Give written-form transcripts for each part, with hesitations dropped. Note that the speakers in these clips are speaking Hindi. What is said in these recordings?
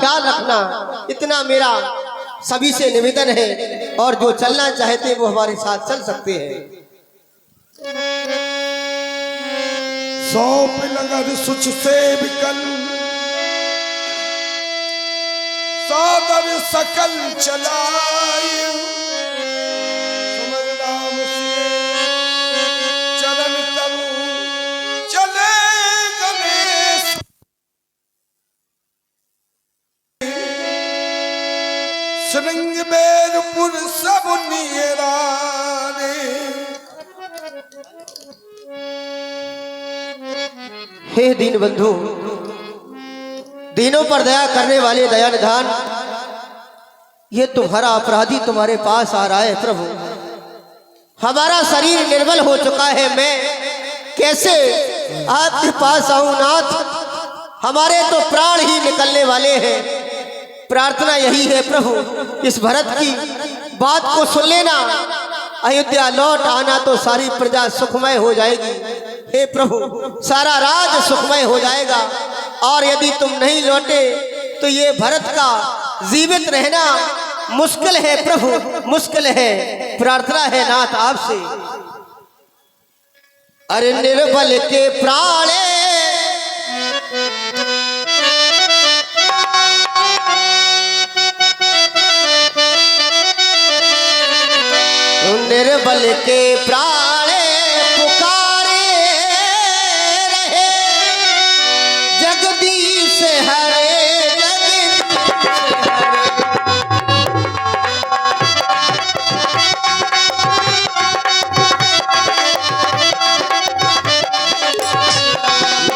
ख्याल रखना, इतना मेरा सभी से निवेदन है। और जो चलना चाहते हैं वो हमारे साथ चल सकते हैं। सौंप नगर सुच से बिकल सादर सकल चलाए, समरदाम से चलन तब चले गणेश, श्रृंगबेरपुर सब नियराने। हे दीन बंधु, दीनों पर दया करने वाले दया निधान, ये तुम्हारा अपराधी तुम्हारे पास आ रहा है प्रभु। हमारा शरीर निर्बल हो चुका है, मैं कैसे आपके पास आऊं नाथ? हमारे तो प्राण ही निकलने वाले हैं। प्रार्थना यही है प्रभु, इस भरत की बात को सुन लेना। अयोध्या लौट आना तो सारी प्रजा सुखमय हो जाएगी। हे प्रभु, सारा राज सुखमय हो जाएगा। और यदि तुम नहीं लौटे तो ये भरत का जीवित रहना मुश्किल है प्रभु, मुश्किल है। प्रार्थना है नाथ आपसे। अरे निर्बल के प्राणे निर्बल के प्राणे पुकारे रहे, जगदीश हरे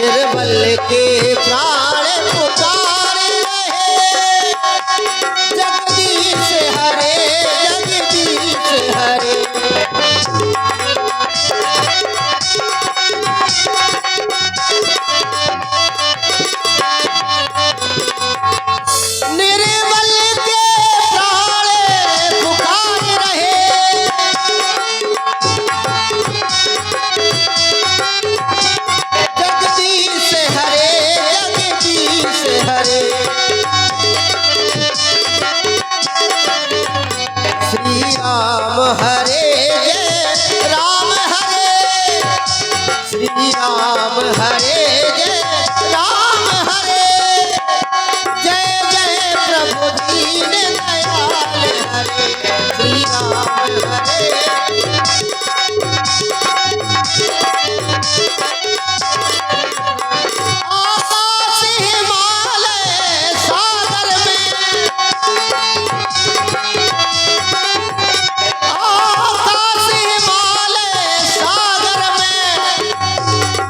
निर्बल के प्राण पुकारे रहे, जगदीश हरे जगदीश हरे। निर्बल के प्राण पुकारे रहे, जगदीश हरे जगदीश हरे। श्री राम हरे जय राम हरे, श्री राम हरे जय राम हरे। जय जय प्रभु दीन दयाल हरे, श्री राम हरे। आकाश हिमालय सागर में, आकाश हिमालय सागर में,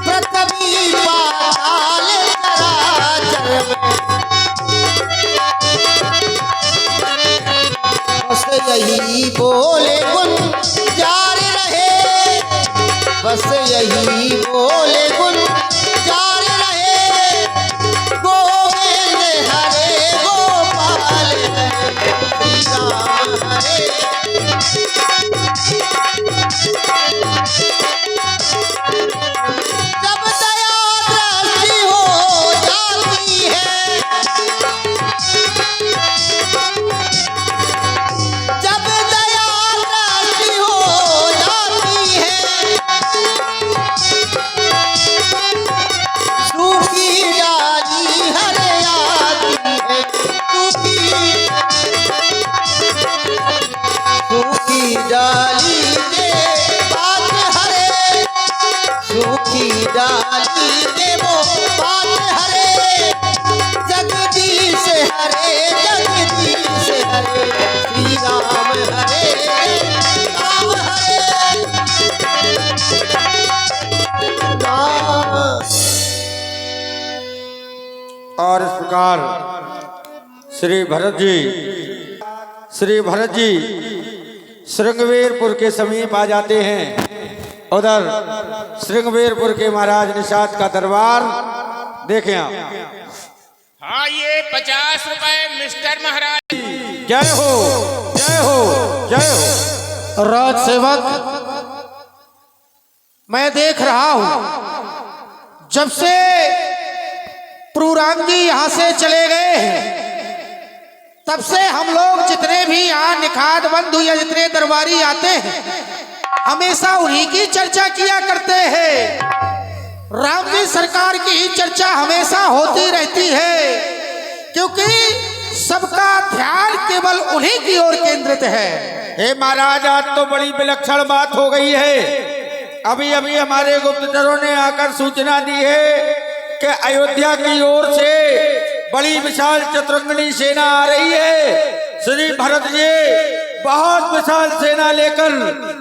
पृथ्वी पाताल चराचर में। बस यही बोले गुण जारी रहे, बस यही बोले गुण जारी रहे। गोविंद हरे गोपाल हरे, श्री राम हरे। जब दया दृष्टि हो जाती है, जब दया दृष्टि हो जाती है, सूखी डाली हरे आती है, सूखी डाली के बात हरे, सूखी डाली के वो बात हरे। जगदीश हरे जगदीश हरे, श्री राम हरे राम हरे राम। और इस प्रकार श्री भरत जी श्रृंगवेरपुर के समीप आ जाते हैं। उधर श्रृंगवेरपुर के महाराज निषाद का दरबार देखें आप। हाँ, ये 50 रुपए मिस्टर महाराज। जय हो जय हो जय हो। राज सेवक, मैं देख रहा हूं जब से प्रूराम जी यहां से चले गए हैं, तब से हम लोग जितने भी यहाँ निखात बंधु या जितने दरबारी आते हैं हमेशा उन्हीं की चर्चा किया करते हैं। राम जी सरकार की ही चर्चा हमेशा होती रहती है, क्योंकि सबका ध्यान केवल उन्हीं की ओर केंद्रित है। हे महाराज, आज तो बड़ी विलक्षण बात हो गई है। अभी अभी हमारे गुप्तचरों ने आकर सूचना दी है कि अयोध्या की ओर से बड़ी विशाल चतुरंगनी सेना आ रही है। श्री भरत जी बहुत विशाल सेना लेकर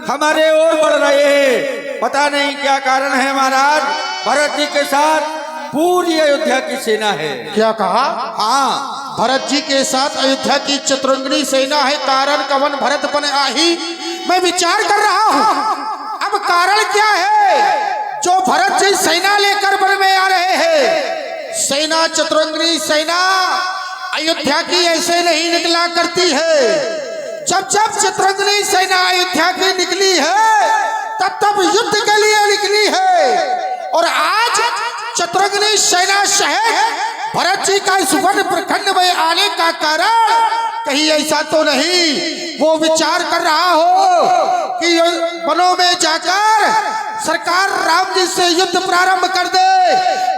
हमारे ओर बढ़ रहे हैं। पता नहीं क्या कारण है महाराज, भरत जी के साथ पूरी अयोध्या की सेना है। क्या कहा? हाँ, भरत जी के साथ अयोध्या की चतुरंगनी सेना है। कारण कवन भरत बन आही, मैं विचार कर रहा हूँ। अब कारण क्या है जो भरत जी सेना लेकर वन में आ रहे हैं? सेना, चतुरंगनी सेना अयोध्या की ऐसे नहीं निकला करती है। जब जब चतुरंगनी सेना अयोध्या की निकली है तब तब युद्ध के लिए निकली है। और आज चतुरंगनी सेना सहित भरत जी का इस वन प्रखंड में आने का कारण कहीं ऐसा तो नहीं वो विचार कर रहा हो कि वनों में जाकर सरकार राम जी से युद्ध प्रारंभ कर दे,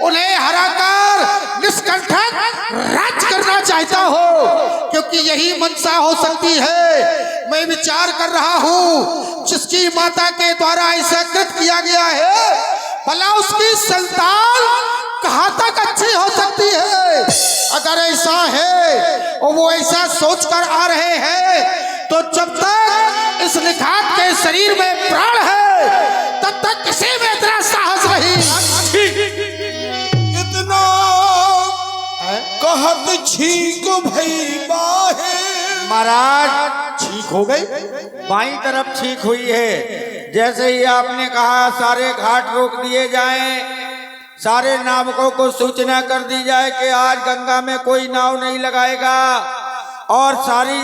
उन्हें हराकर निष्कंटक राज करना चाहता हो, क्योंकि यही मंशा हो सकती है। मैं विचार कर रहा हूँ जिसकी माता के द्वारा ऐसा कृत किया गया है, भला उसकी संतान कहाँ तक अच्छी हो सकती है। अगर ऐसा है और वो ऐसा सोचकर आ रहे हैं तो जब तक इस निखात के शरीर में प्राण है तब तक किसी में इतना साहस नहीं। इतना कहत छींक भई बाहे। महाराज ठीक हो गई। बाईं तरफ ठीक हुई है। जैसे ही आपने कहा सारे घाट रोक दिए जाएं, सारे नाविकों को सूचना कर दी जाए कि आज गंगा में कोई नाव नहीं लगाएगा, और सारी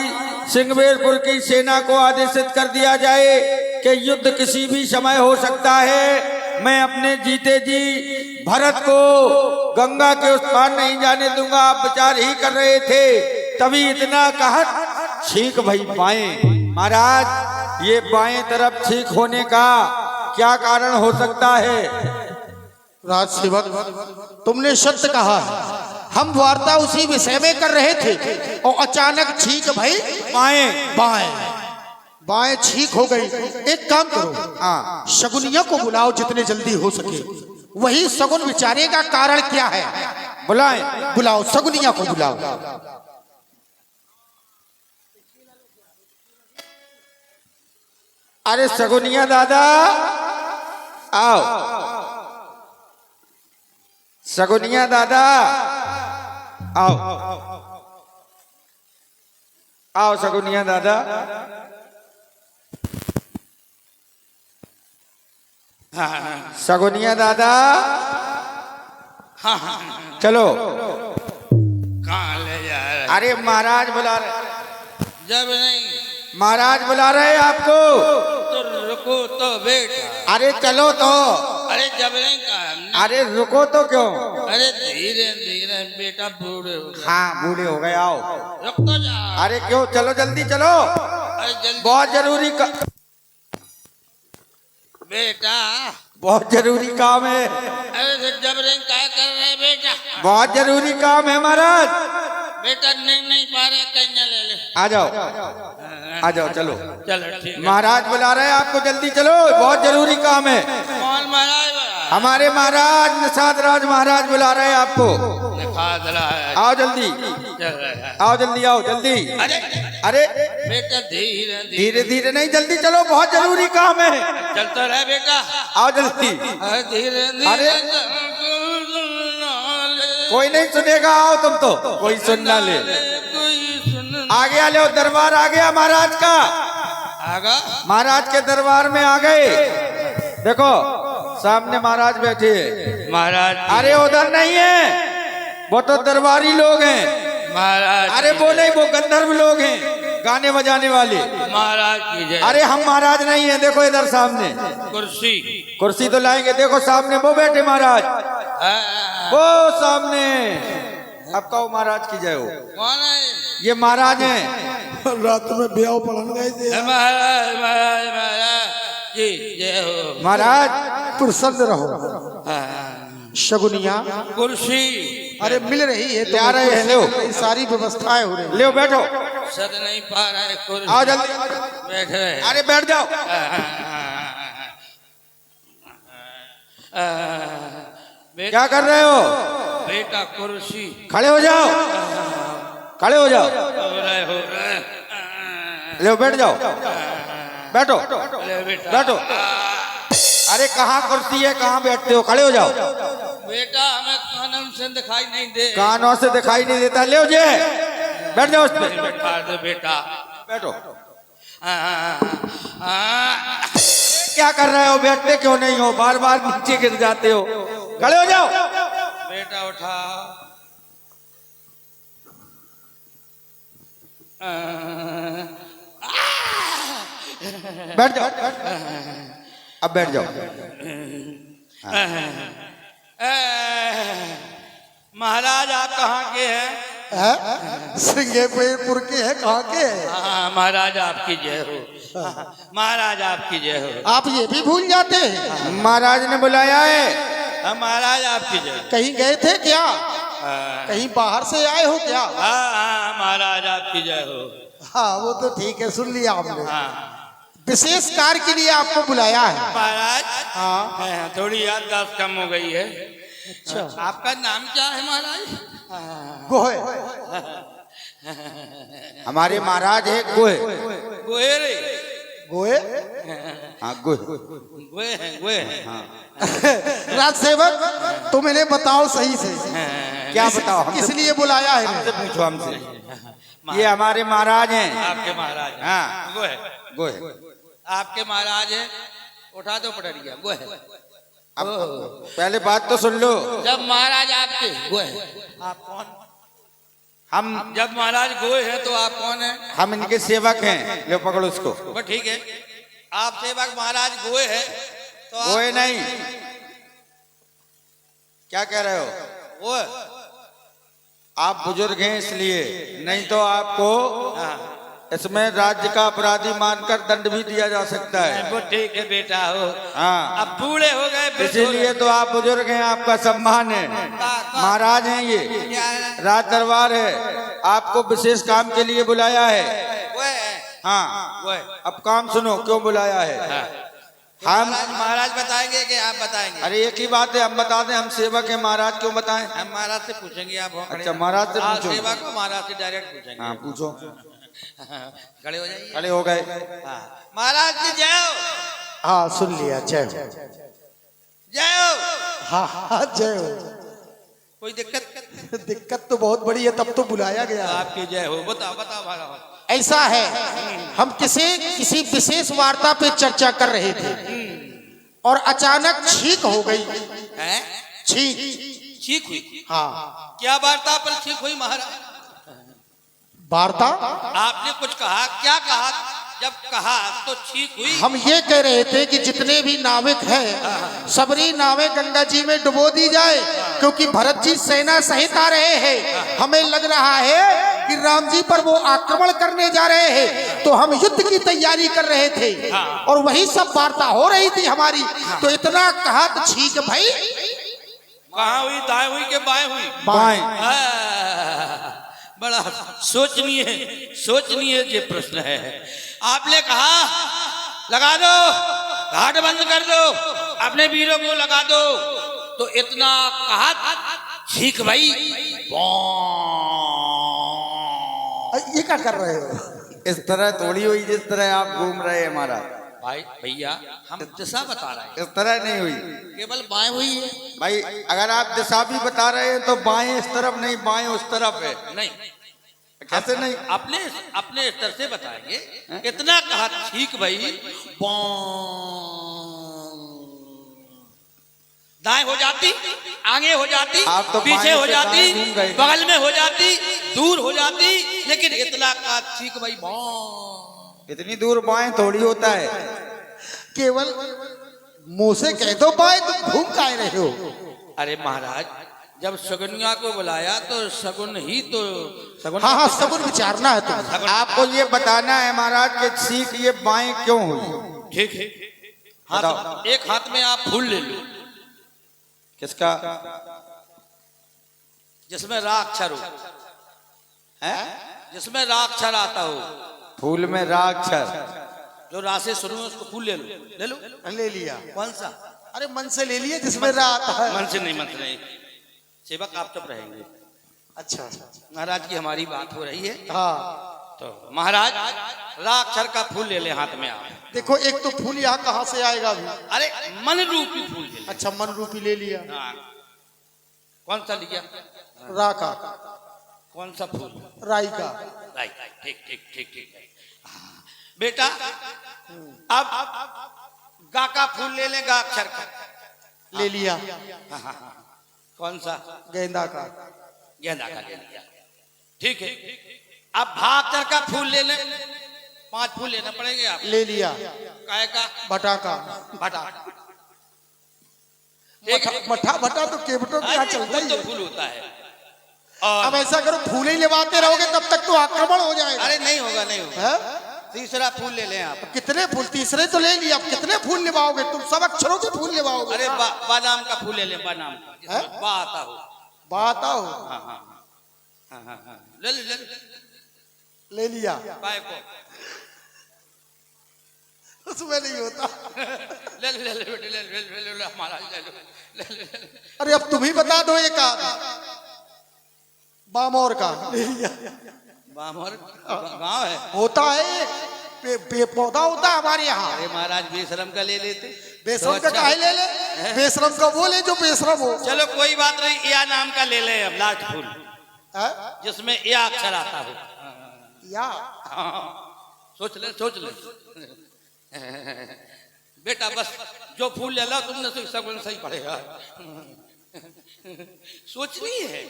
सिंगवेरपुर की सेना को आदेशित कर दिया जाए कि युद्ध किसी भी समय हो सकता है। मैं अपने जीते जी भरत को गंगा के उस पार नहीं जाने दूंगा। आप विचार ही कर रहे थे, तभी इतना कहत छींक भई बाएं। महाराज, ये बाएं तरफ छींक होने का क्या कारण हो सकता है? राजसेवक, तुमने सत्य कहा है। हम वार्ता उसी विषय में कर रहे थे और अचानक छींक भाई बाएं बाएं बाएं छींक हो गई। एक काम करो, हाँ, शगुनिया को बुलाओ जितने जल्दी हो सके। वही सगुन विचारेगा कारण क्या है। बुलाएं। बुलाओ, शगुनिया को बुलाओ। अरे सगुनिया दादा आओ। सगुनिया दादा आओ, आओ सगुनिया दादा। सगुनिया दादा चलो। कहाँ ले जा रहे? अरे महाराज बुला रहे। जब नहीं महाराज बुला रहे हैं आपको। तो रुको तो बेटा। अरे चलो तो। अरे जब नहीं कहा। अरे रुको तो क्यों? अरे धीरे धीरे बेटा, बूढ़े हो गए। हाँ, बूढ़े हो गए, आओ। रुक तो जा। अरे क्यों, चलो जल्दी चलो, अरे जल्दी बहुत जरूरी बेटा। बहुत जरूरी काम है। अरे जब नहीं क्या कर रहे बेटा? बहुत जरूरी काम है महाराज। बेटा नहीं पा रहे, कहीं ले ले। आ जाओ, आ जाओ, चलो। चलो ठीक है। महाराज बुला रहे हैं आपको, जल्दी चलो, बहुत जरूरी काम है। कौन महाराज? हमारे महाराज निषाद राज महाराज बुला रहे हैं आपको। आओ जल्दी, आओ जल्दी, आओ जल्दी। अरे अरे बेटा धीरे धीरे धीरे नहीं, जल्दी चलो, बहुत जरूरी काम है। चलता रहे बेटा। आओ जल्दी। धीरे अरे कोई नहीं सुनेगा, आओ तुम तो, कोई सुनना ले। आ गया, लो दरबार आ गया महाराज का। आगा महाराज के दरबार में आ गए। देखो सामने महाराज बैठे हैं। महाराज। अरे उधर नहीं है, वो तो दरबारी लोग हैं महाराज। अरे वो नहीं, वो गंधर्व लोग हैं, गाने बजाने वाले। महाराज की जय। अरे हम महाराज नहीं है, देखो इधर सामने कुर्सी। कुर्सी तो लाएंगे, देखो सामने वो बैठे महाराज, वो सामने। अब कहो महाराज की जय हो। कौन है? ये महाराज हैं। रात में ब्याह पढ़न गए थे। महाराज महाराज महाराज जी जय हो। महाराज प्रसन्न रहो। शगुनिया कुर्सी अरे मिल रही है ले आ रहे हैं, लो। तुम्हें, सारी व्यवस्थाएं हो रही। ले बैठो, सद नहीं पा रहा है कुर्सी। आओ जल्दी। बैठे अरे बैठ जाओ। क्या कर रहे हो? बेटा कुर्सी खड़े हो जाओ, खड़े हो जाओ। हो रहा है। ले बैठ जाओ, बैठो ले बेटा बैठो। अरे कहाँ कुर्सी है, कहाँ बैठते हो? खड़े हो जाओ। बेटा हमें कानून से दिखाई नहीं दे। कानों से दिखाई नहीं देता। ले जे बैठ जाओ उस पे। बैठा दो बेटा। बैठो। क्या कर रहे हो? बैठते क्यों नहीं हो? बार बार नीचे गिर जाते हो। खड़े हो जाओ। बेटा उठा। बैठ जाओ, अब बैठ जाओ। महाराज आप कहाँ के हैं? सिंगेपुर के है, कहाँ के है? महाराज आपकी जय हो। महाराज आपकी जय हो। आप ये भी भूल जाते हैं? महाराज ने बुलाया है। महाराज आपकी जय। कहीं गए थे क्या? कहीं बाहर से आए हो क्या? हाँ महाराज आपकी जय हो। हाँ वो तो ठीक है, सुन लिया आपने। हाँ विशेष कार्य के लिए आपको बुलाया है। महाराज हाँ थोड़ी याददाश्त कम हो गई है। अच्छा, आपका नाम क्या है महाराज? गोहे। हमारे महाराज है गोहे। गोहे रे। गोहे हाँ गोहे। गोहे हैं गोहे हैं। राज सेवक तुम इन्हें बताओ सही से, क्या बताओ? किस लिए बुलाया है? हमसे पूछो, हमसे। ये हमारे महाराज हैं। आपके महाराज हैं। हाँ गोहे गोहे। आपके महाराज हैं। उठा दो पटरिया गोहे। अब पहले बात तो सुन लो। जब महाराज आपके गोहे, आप कौन? हम जब महाराज गोहे हैं तो आप कौन हैं? हम इनके सेवक हैं। लो पकड़ो उसको। बस ठीक है, आप सेवक महाराज गोहे हैं तो आप गोहे नहीं, क्या कह रहे हो? गोहे। आप बुजुर्ग हैं इसलिए, नहीं तो आपको इसमें राज्य का अपराधी मानकर दंड भी दिया जा सकता है। वो ठीक है बेटा हो। हाँ अब बूढ़े हो गए फिर इसीलिए तो आप बुजुर्ग हैं, आपका सम्मान है। महाराज हैं ये, क्या है? राज दरबार है, आपको विशेष काम के लिए बुलाया है। गोहे हैं। हाँ गोहे। अब काम सुनो, क्यों बुलाया है। हम महाराज बताएंगे कि आप बताएंगे? अरे एक ही बात है, हम बता दें, हम सेवक हैं। महाराज क्यों बताएं? हम महाराज से पूछेंगे। आप हो खड़े? अच्छा, महाराज से हाँ, पूछो। सेवक को महाराज से डायरेक्ट पूछेंगे। हाँ पूछो। खड़े हो जाइए। खड़े हो गए। हाँ। महाराज की जय हो। हाँ सुन लिया, जय हो। जय हो। हाँ हाँ जय हो। कोई दिक्कत? दिक्कत तो बहुत बड़ी है, तब तो बुलाया गया है। आपकी जय हो। बताओ बताओ महाराज। ऐसा है, हम किसी विशेष वार्ता पे चर्चा कर रहे थे और अचानक छींक हो गई। हैं? छींक। ठीक हुई? हाँ क्या वार्ता पर ठीक हुई महाराज? वार्ता आपने कुछ कहा? क्या कहा? जब कहा तो ठीक हुई? हम ये कह रहे थे कि जितने भी नाविक हैं सबरी नावें गंगा जी में डुबो दी जाए, क्योंकि भरत जी सेना सहित आ रहे हैं। हमें लग रहा है कि राम जी पर वो आक्रमण करने जा रहे हैं, तो हम युद्ध की तैयारी कर रहे थे और वही सब वार्ता हो रही थी हमारी। तो इतना कहा तो छींक भाई। कहाँ हुई? दाएं हुई के बाएं हुई? बाएं। बड़ा सोचनीय ये प्रश्न है। आपने कहा लगा दो, घाट बंद कर दो, अपने वीरों को लगा दो, तो इतना कहा ठीक भाई। ये क्या कर रहे हो? इस तरह थोड़ी हुई जिस तरह आप घूम रहे हैं महाराज। भाई भैया हम दिशा बता रहे हैं, इस तरह नहीं हुई केवल बाएं हुई है। भाई। अगर आप दिशा भी बता रहे हैं तो बाएं इस तरफ नहीं, बाएं उस तरफ है। नहीं, कैसे नहीं? अपने स्तर से बताएंगे। इतना कहा ठीक भाई। दाएं हो जाती, आगे हो जाती, आप तो पीछे बाएं हो से जाती, दाएं घूम गए। बगल में हो जाती, दूर हो जाती, लेकिन इतना कहा ठीक भाई। इतनी दूर बाएं थोड़ी होता है। केवल मुंह से कह दो बाएं, तुम घूम काहे रहे हो? अरे महाराज जब शगुनिया को बुलाया तो शगुन ही तो शगुन हाँ हाँ सगुन विचारना है तुम्हें। शगुन- आपको ये बताना है महाराज कि सीख ये बाएं क्यों हुई। ठीक है। हाथ एक हाथ में आप फूल ले लो किसका जिसमें राक्षर हो, है? जिसमें राक्षर आता हो, फूल में राक्षर। जो रा से शुरू में उसको फूल ले लो, ले लो। ले लिया। कौन सा? अरे मन से ले लिए जिसमें रात है। मन से नहीं, मन से नहीं। सेवक आप चुप रहेंगे। अच्छा महाराज की हमारी बात हो रही है। हाँ तो महाराज राक्षर का फूल ले ले हाथ में आप। देखो एक तो फूल यहाँ कहाँ से आएगा अभी। अरे मन रूपी फूल ले ले। अच्छा मन रूपी ले लिया। हाँ। कौन सा लिया? रा का कौन सा फूल? राई का। राइट, ठीक ठीक ठीक ठीक। हाँ। बेटा अब गा का फूल ले ले, गा अक्षर का। ले लिया। हाँ, हाँ, हाँ। कौन सा? गेंदा का। गेंदा का ले लिया, ठीक है। अब भाकर का फूल ले ले, 5 फूल लेना पड़ेंगे आप। ले लिया। काय का? भटा का। भटा। मठा भटा तो केवटों के यहाँ चलता ही तो है। फूल होता है। और अब ऐसा करो फूल ही लेवाते रहोगे तब तक तो आक्रमण हो जाएगा। अरे नहीं होगा, नहीं होगा। है? तीसरा फूल ले लें आप। कितने फूल? तीसरे तो ले लिया। अब कितने फूल लेवाओगे तुम? सब अक्षरों के फूल लेवाओगे। अरे बादाम का फूल ले लें, बादाम का, जिसमें बा आता हो। बात आओ। हाँ हाँ हाँ हाँ हाँ, ले ले ले ले लिया। बाय को उसमें नहीं होता। ले ले ले ले बेटे, ले ले ले ले महाराज, ले लो, ले ले ले। अरे अब तुम ही बता दो एक आध। बामोर का ले लिया। बामोर गाँव है। होता है पौधा होता है हमारे यहाँ। अरे महाराज बेशरम का ले लेते। बेशरम तो का अच्छा। काहे ले ले? बेशरम का वो ले जो बेशरम हो। चलो कोई बात नहीं, या नाम का ले ले अब, लास्ट फूल है? जिसमें या अक्षर आता हो। या हाँ, सोच ले सोच ले। बेटा बस जो फूल ले लो तुमने तो सब सही पड़ेगा। सोचनी है।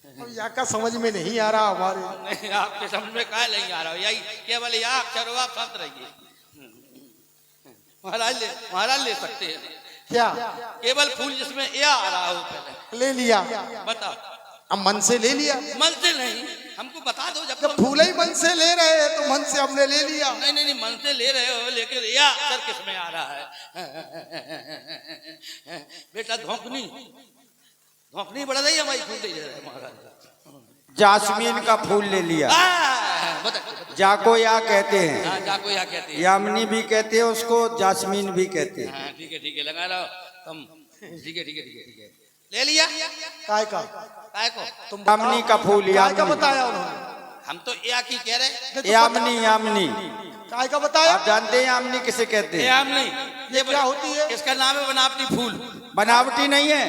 अब या का समझ में नहीं आ रहा हमारे। नहीं आपके समझ में क्या नहीं आ रहा, यही केवल या अक्षर हो, आप शांत रहिए। महाराज ले सकते हैं क्या? केवल फूल जिसमें या आ रहा हो। पहले ले लिया। बताओ। अब मन से ले लिया। मन से नहीं, हमको बता दो। जब जब फूल ही मन से ले रहे हैं तो मन से हमने ले लिया। नहीं नहीं नहीं, मन से ले रहे हो, लेकिन या अक्षर किसमें आ रहा है? बेटा धोखनी बढ़ रही है हमारी, फूल दे रहे हैं महाराज। जासमीन का फूल ले लिया। बता। जाको या कहते हैं, हाँ, जाको या कहते हैं। यामिनी भी कहते हैं उसको, जासमीन भी कहते हैं। हाँ, ठीक है लगा लो तुम। ठीक है ले लिया। काय का? काय को? तुम यामिनी का फूल। काय का यामिनी बताया उन्होंने? हम तो या की कह रहे। यामिनी काय का बताया? आप जानते हैं यामिनी किसे कहते हैं? याम नहीं, ये क्या होती है? इसका नाम है बनावटी फूल। बनावटी नहीं है।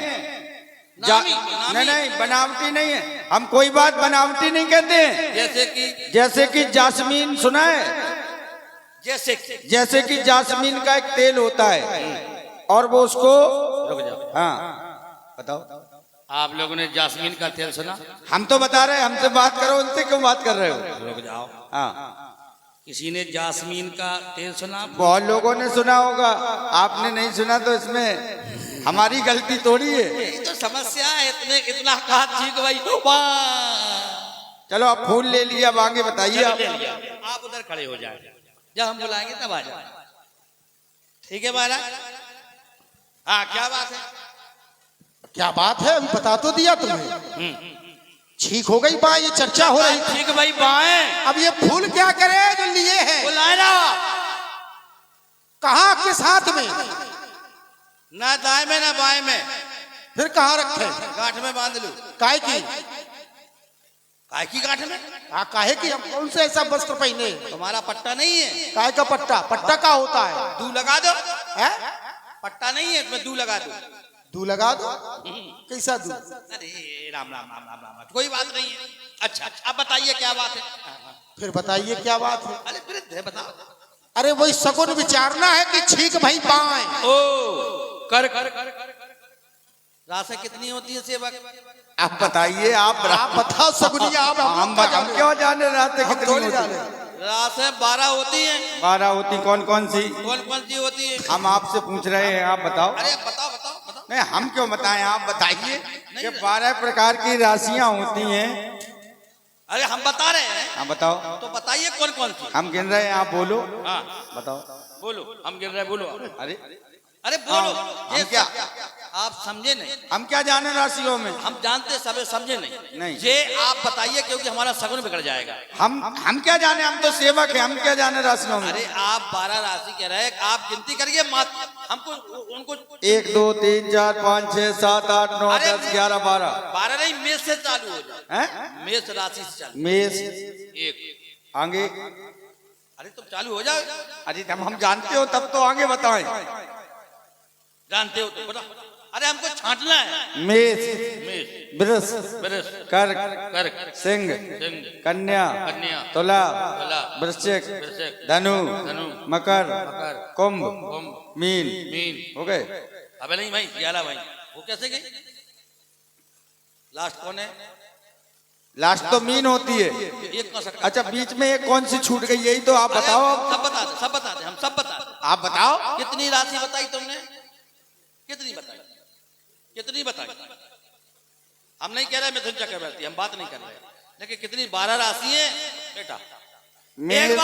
नामी। नहीं बनावटी नहीं है। हम कोई बात बनावटी नहीं कहते हैं। जैसे कि जासमीन सुना है? जैसे कि जासमीन का एक तेल होता है और वो उसको, रुक जाओ। हाँ बताओ। आप लोगों ने जासमीन का तेल सुना? हम तो बता रहे हैं, हमसे बात करो, उनसे क्यों बात कर रहे हो? रुक जाओ। हाँ किसी ने जासमीन का तेल सुना? बहुत लोगों ने सुना होगा, आपने नहीं सुना तो इसमें हमारी गलती थोड़ी है। यही तो समस्या है। इतना कहा ठीक भाई। चलो आप फूल ले लिया, अब आगे बताइए आप। ले लिया। आप उधर खड़े हो जाए, जब हम बुलाएंगे तब आ जाए। ठीक है महाराज? हाँ, क्या बात है? क्या बात है? अभी बता तो दिया तुम्हें। ठीक हो गई बात, ये चर्चा हो रही थी। ठीक भाई बाएं। अब ये फूल क्या करे जो लिए हैं? बुलाए ना, कहाँ? किस हाथ में? ना दाएं में ना बाएं में। फिर कहाँ रखे? गांठ में बांध लो। काय की? काय की गांठ में? हाँ काहे की? हम कौन से ऐसा वस्त्र पहने? तुम्हारा पट्टा नहीं है? काय का पट्टा? पट्टा का होता है? दू लगा दो। है? पट्टा नहीं है, इसमें दू लगा दो। दू लगा दो। कैसा दू? अरे राम राम राम राम राम, कोई बात नहीं है। अच्छा अब बताइए क्या बात है? फिर बताइए क्या बात है? अरे फिर बताओ। अरे वही सगुन विचारना है कि ठीक भाई पाए। ओ कर कर कर राशि कितनी होती है सेवक? आप बताइए। आप बताओ सगुनिया। आप हम क्यों जाने रहते कितनी थोड़ी होती? जाने। राशि 12 होती है। 12 होती? कौन कौन सी? कौन कौन सी होती है? हम आपसे पूछ रहे हैं, आप बताओ। अरे बताओ बताओ बताओ। नहीं, हम क्यों बताएं, आप बताइए कि 12 प्रकार की राशियां होती हैं। अरे हम बता रहे हैं, हाँ बताओ, तो बताइए कौन कौन सी। हम गिन रहे हैं, आप बोलो। हाँ बताओ। बोलो, हम गिन रहे, बोलो। अरे अरे बोलो। हम ये क्या? आप समझे नहीं, हम क्या जाने राशियों में? हम जानते सबे, समझे नहीं। नहीं। ये आप बताइए, क्योंकि हमारा सगुन बिगड़ जाएगा। हम क्या जाने, हम तो सेवक हैं, हम क्या जाने राशियों में? अरे आप 12 राशि कह रहे हैं, आप गिनती करिए मत, हमको उनको 1 2 3 4 5 6 7 8 9 अरे 10 11 12 12 नहीं, मेष से चालू हो जाए, हैं? मेष राशि से चालू। मेष, एक, आगे। अरे तुम चालू हो जाओ। अरे जब हम जानते हो तब तो आगे बताएं। जानते हो तो बता। अरे हमको छांटना है। मेष, मेष, वृष, वृष, कर्क, कर्क, सिंह, सिंह, कन्या, कन्या, तुला, तुला, वृश्चिक, वृश्चिक, धनु, धनु, मकर, मकर, कुंभ, कुंभ, मीन। मीन। हो गए? अबे नहीं भाई, 11 भाई, वो कैसे गई? लास्ट कौन है? लास्ट तो मीन होती है। एक कौन सा? अच्छा, बीच में एक कौन सी छूट गई, यही तो आप अरे बताओ। सब बता दे, सब बता दे, हम सब बता दे। आप बताओ। कितनी राशि बताई तुमने? कितनी बताई? कितनी बताई? हम नहीं कह रहे मिथुन चक्रवर्ती, हम बात नहीं कर रहे, लेकिन कितनी 12 राशि है बेटा। एक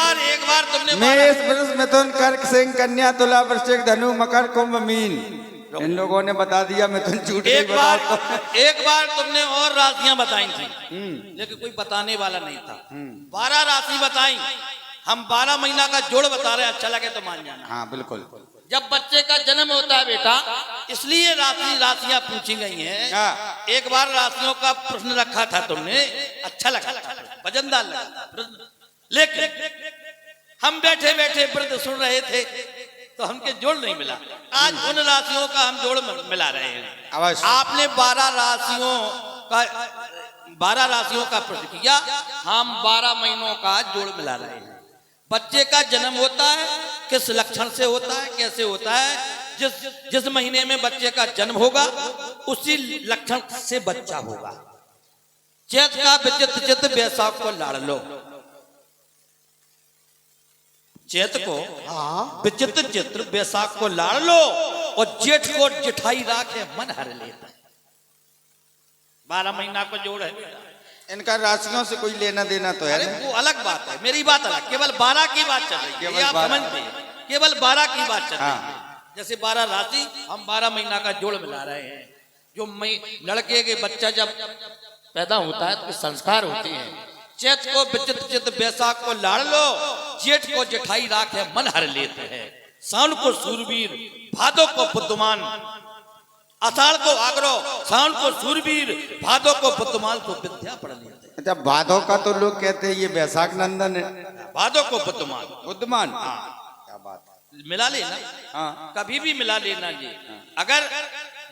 बार तुमने मेष, वृष, मिथुन, कर्क, सिंह, कन्या, तुला, वृश्चिक, धनु, मकर, कुंभ, मीन। इन लोगों ने बता दिया, मिथुन छूट गई। एक बार तुमने और राशियां बताई थी, लेकिन कोई बताने वाला नहीं था। 12 राशि बताई, हम 12 महीना का जोड़ बता रहे हैं, अच्छा लगे तो मान जाना। हाँ बिल्कुल। जब बच्चे का जन्म होता है बेटा, इसलिए राशियां पूछी गई हैं। हाँ। एक बार राशियों का प्रश्न रखा था तुमने, अच्छा लगा, वजनदार लगा प्रश्न। लेकिन हम बैठे बैठे व्रत सुन रहे थे तो हमके जोड़ नहीं मिला। आज उन राशियों का हम जोड़ मिला रहे हैं। अवश्य। आपने 12 राशियों का प्रश्न किया, हम 12 महीनों का जोड़ मिला रहे हैं। बच्चे का जन्म होता है, किस लक्षण से होता है, कैसे होता है? जिस महीने में बच्चे का जन्म होगा उसी लक्षण से बच्चा होगा। चैत का विचित्र चित्त, बैसाख को लाड़ लो। चैत को विचित्र चित्र, बैसाख को लाड़ लो, और जेठ को जिठाई राखे मन हर लेता है। 12 महीना को जोड़ है बेटा। इनका राशियों से कोई लेना देना तो है अरे नहीं। वो अलग बात है, मेरी बात अलग। केवल 12 की बात चल रही है, केवल ये आप 12। समझते हैं, केवल 12 की बात चल रही है। हाँ। जैसे 12 राशि, हम 12 महीना का जोड़ मिला रहे हैं। जो लड़के के बच्चा जब पैदा होता है तो संस्कार होते हैं। चैत को विचित्र चित्त, बैसाख को लाड़ लो, जेठ को जेठाई राखे मन हर लेते हैं। सावन को सूरवीर, भादो को बुद्धिमान, आषाढ़ को आग्रह, सावन को सूरवीर, भादो को बुद्धिमान, को विद्या पढ़ लेते हैं। अच्छा, भादों का तो लोग कहते हैं ये बैसाख नंदन है। भादो को बुद्धिमान, बुद्धमान। क्या बात है। मिला लेना। हाँ। कभी भी मिला लेना जी। अगर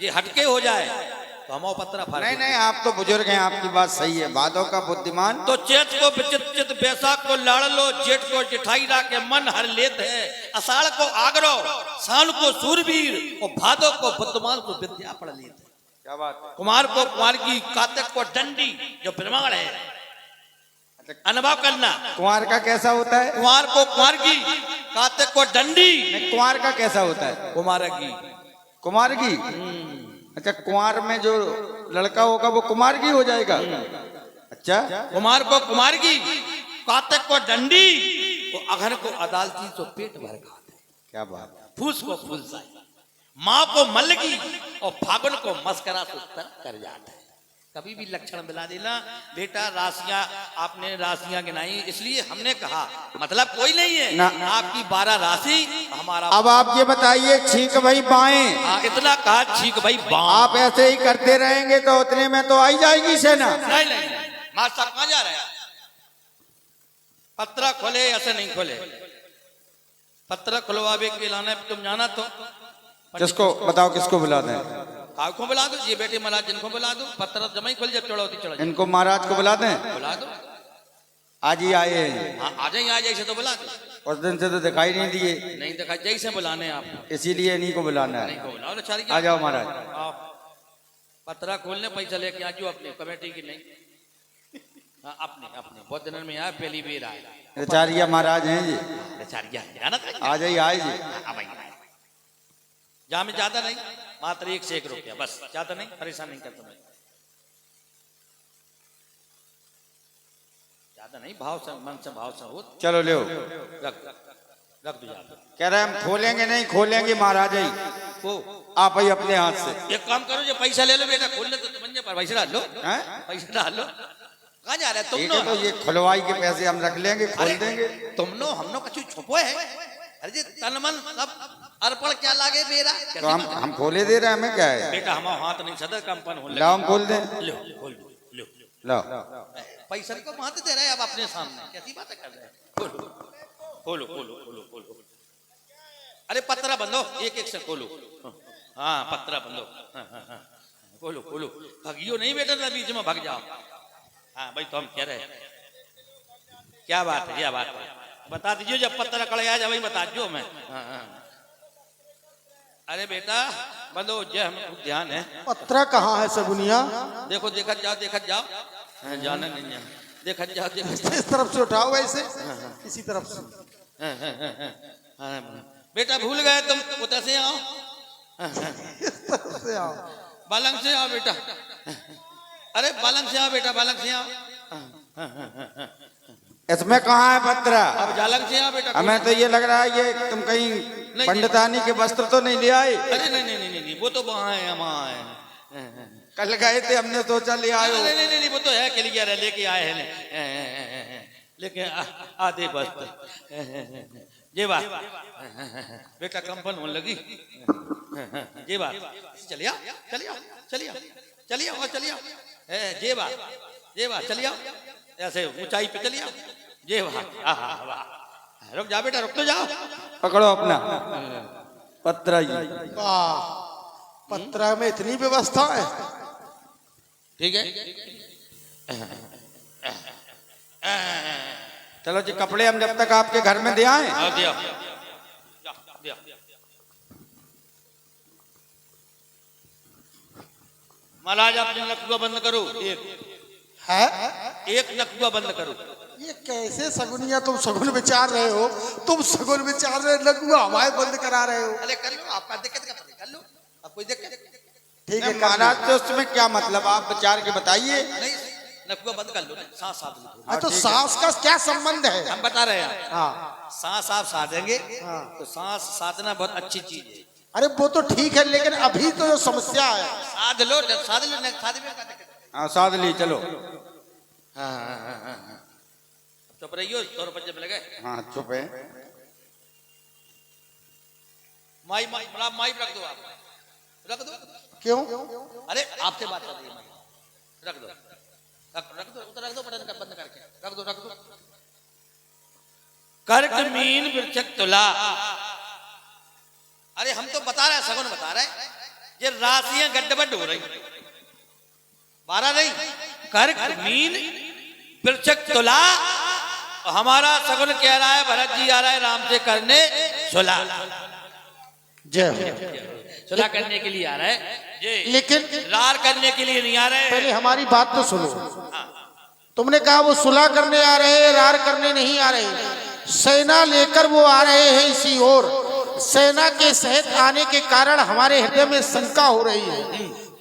ये हटके हो जाए तो हम पत्रा फाड़ नहीं नहीं, आप तो बुजुर्ग हैं, आपकी बात सही है। भादों का बुद्धिमान। तो चैत को विचित्र चित्त, बैसाख को लाड़ लो, जेठ को जिठाई राखे मन हर लेते हैं। आषाढ़ को आग्रह, सावन को सूरवीर, और भादो को बुद्धिमान, को विद्या पढ़ लेते हैं। क्या बात है। कुमार को कुमार की, कार्तिक को डंडी, जो प्रमाण है, अनुभव करना। कुंवार का कैसा होता है? कुमार को कुमार की, कार्तिक को डंडी, नहीं, कुंवार का कैसा होता है? कुमार की। कुमार की। अच्छा, कुंवार में जो लड़का होगा वो कुमार की हो जाएगा। अच्छा। कुमार को कुमार की, कार्तिक को डंडी, तो अघन को अदालती, तो पेट भर खाते। क्या बात है। फूस को फूलसाई, माँ को मल्लगी, और फागुन को मस्करा सुतर कर जाता है। कभी भी लक्षण मिला देना बेटा। राशियां आपने राशियां गिनाई, इसलिए हमने कहा मतलब कोई नहीं है ना। आपकी 12 राशि हमारा। अब आप ये बताइए, छींक भाई बाएं। इतना कहा, ठीक भाई बाँ। आप ऐसे ही करते रहेंगे तो उतने में तो आई जाएगी सेना। नहीं नहीं, मास्टर साहब कहाँ जा रहे हैं? पत्र खोले ऐसे नहीं खोले, पत्र खुलवावे के लाने तुम जाना तो किसको बताओ, किसको बुला दें? आपको बुला दो, ये बेटे महाराज जिनको बुला दो, पत्र जमा ही खोल, जब चढ़ौती चढ़ इनको महाराज को बुला दें। बुला दो। आज ही आए हैं। हाँ आ जाइए, आ जाइए तो बुला दो। उस दिन से तो दिखाई नहीं दिए, नहीं दिखा, जैसे बुलाने आप इसीलिए इन्हीं को बुलाना नहीं है। को बुलाओ। अच्छा आ जाओ महाराज। आओ, पत्रा खोलने पैसा लेके आ जाओ, अपनी कमेटी की नहीं। हाँ, अपने अपने बहुत दिनों में आया, पहली बेर आया। आचार्य महाराज हैं जी। आचार्य जाना था। आ जाइए, आए जी। जहाँ में ज्यादा नहीं, मात्र 1 से 1 रुपया बस, ज्यादा नहीं, परेशान नहीं करता मैं, ज्यादा नहीं, भाव से, मन से भाव से हो। चलो ले रख दो ज्यादा। कह रहे हम खोलेंगे नहीं, खोलेंगे महाराज ही, वो आप ही अपने हाथ से। एक काम करो, जो पैसा ले लो बेटा, खोल ले तो तुम पर पैसा डाल लो, हैं? पैसा डाल लो। कहाँ जा रहे हैं तुम ठीक है, तो ये खुलवाई के पैसे हम रख लेंगे, खोल देंगे। तुम नो हम नो कछु छुपो है, अरे जी तन मन सब अर्पण क्या लागे मेरा, तो हम खोले दे रहे हैं, हमें क्या है बेटा हमारा हाथ नहीं सदर कंपन हो लाओ हम खोल दें। लो खोल दो, लो लो पैसा को महत्व दे रहे हैं अब अपने सामने, कैसी बातें कर रहे हैं। खोलो खोलो खोलो खोलो खोलो, अरे पत्रा बंदो, एक एक से खोलो, हाँ पत्रा बंदो, हाँ। खोलो खोलो, भगियो नहीं बेटा ना बीच में भाग जाओ। हाँ भाई तो हम कह रहे हैं, क्या बात है, क्या बात है, बता दीजिए जब पत्रा कड़े आ जाए भाई बता दो मैं। हाँ। अरे बेटा बंदो जय, हम ध्यान है, पत्रा कहाँ है सगुनिया? देखो देखत जाओ, देखत जाओ, जाना नहीं है, देखत जाओ, देखत जाओ। इस तरफ से उठाओ वैसे, इसी तरफ से। बेटा भूल गए तुम, उधर से आओ, इस तरफ से आओ। बालंग से आओ बेटा, अरे बालंग से आओ बेटा, बालंग से आओ, इसमें कहाँ है पत्रा? अब जालंग से आओ बेटा। हमें तो ये लग रहा है ये तुम कहीं पंडितानी के वस्त्र तो नहीं ले आए? अरे नहीं नहीं नहीं नहीं, वो तो वहाँ है, वहाँ है, कल गए थे, हमने सोचा ले आए हो। नहीं नहीं नहीं, वो तो है क्लियर है, लेके आए हैं, लेके आधे वस्त्र, ये बात बेटा कंपन होने लगी, ये बात, चलिए चलिए चलिए चलिए और चलिए, ये बात चलिए, ऐसे ऊंचाई पे चलिए, ये बात, रुक जा बेटा, रुक तो जाओ, पकड़ो अपना पत्रा ही। वाह, पत्रा में इतनी व्यवस्था है। ठीक है। चलो जी, कपड़े हम जब तक आपके घर में दे आए। दिया महाराज, आप नकुआ बंद करो, एक नकुआ बंद करो। ये कैसे सगुनिया तुम सगुन विचार रहे हो? तुम सगुन विचार रहे, लगुआ हमारे बंद करा रहे हो। अरे कर लो, आपका दिक्कत का पता कर लो, अब कोई दिक्कत ठीक है महाराज, तो उसमें क्या मतलब, आप विचार के बताइए। नहीं, नकुआ बंद कर लो, सांस साथ लो। हाँ, तो सांस का क्या संबंध है? हम बता रहे हैं, हाँ सांस आप साधेंगे हाँ। तो सांस साधना बहुत अच्छी चीज है, अरे वो तो ठीक है, लेकिन अभी तो जो समस्या है। साध लो, साध लो, साध में क्या दिक्कत है? हाँ साध ली, चलो। हाँ। चुप रहियो, 100 रुपये जब लगे। हाँ चुप है। माइक रख दो, आप रख दो। क्यों? अरे आपसे बात कर रही है माइक, रख दो, रख दो, उधर रख दो, बटन बंद करके रख दो, रख दो। कर्क मीन वृश्चिक तुला, अरे हम तो बता रहे हैं, सगुन बता रहे हैं, ये राशियां गड्ढबड्ढ हो रही, 12 नहीं, कर्क मीन वृश्चिक तुला, हमारा सगुन कह रहा है, भरत जी आ रहा है राम से करने सुलह, सुलह करने के लिए आ रहा है, ये लेकिन लार करने के लिए नहीं आ रहे। पहले हमारी बात तो सुनो। तुमने कहा वो सुलह करने आ रहे हैं, रार करने नहीं आ रहे। सेना लेकर वो आ रहे हैं इसी ओर। सेना के सहित आने के कारण हमारे हृदय में शंका हो रही है,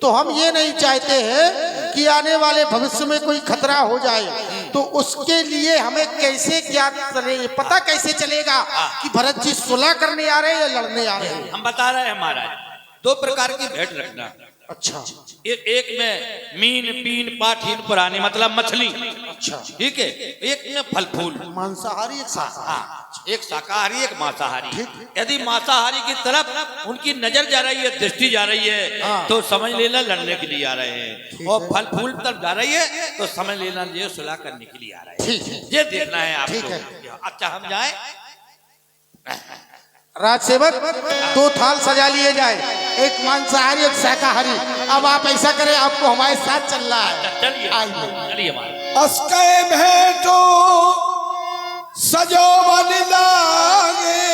तो हम ये नहीं चाहते हैं कि आने वाले भविष्य में कोई खतरा हो जाए, तो उसके लिए हमें कैसे क्या करें, पता कैसे चलेगा कि भरत जी सुलह करने आ रहे हैं या लड़ने आ रहे हैं? हम बता रहे हैं महाराज, 2 प्रकार की भेंट रखना। अच्छा, एक में मीन पीन पाठीन पुरानी मतलब मछली, अच्छा, ठीक है, एक में फल फूल, मांसाहारी एक शाकाहारी। एक शाकाहारी एक मांसाहारी। यदि मांसाहारी की तरफ उनकी नजर जा रही है, दृष्टि जा रही है, तो समझ लेना लड़ने के लिए आ रहे हैं, और फल फूल तरफ जा रही है तो समझ लेना ये सुलह करने के लिए आ रहे हैं। ठीक है, ये देखना है ठीक है। आपको। अच्छा हम जाए, राजसेवक 2 थाल सजा लिए जाए, एक मांसाहारी एक शाकाहारी। अब आप ऐसा करें, आपको हमारे साथ चलना है। चलिए आइए। चलिए हमारे अस्के भेंटो सजो बन लागे,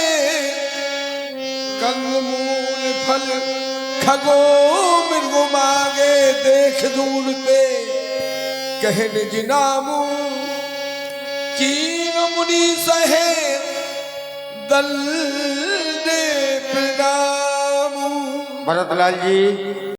कंदमूल फल खगो मृगो मागे, देख दूर पे कहन जिनामू, चीन मुनि सहे दल दे प्रणामू। भरतलाल जी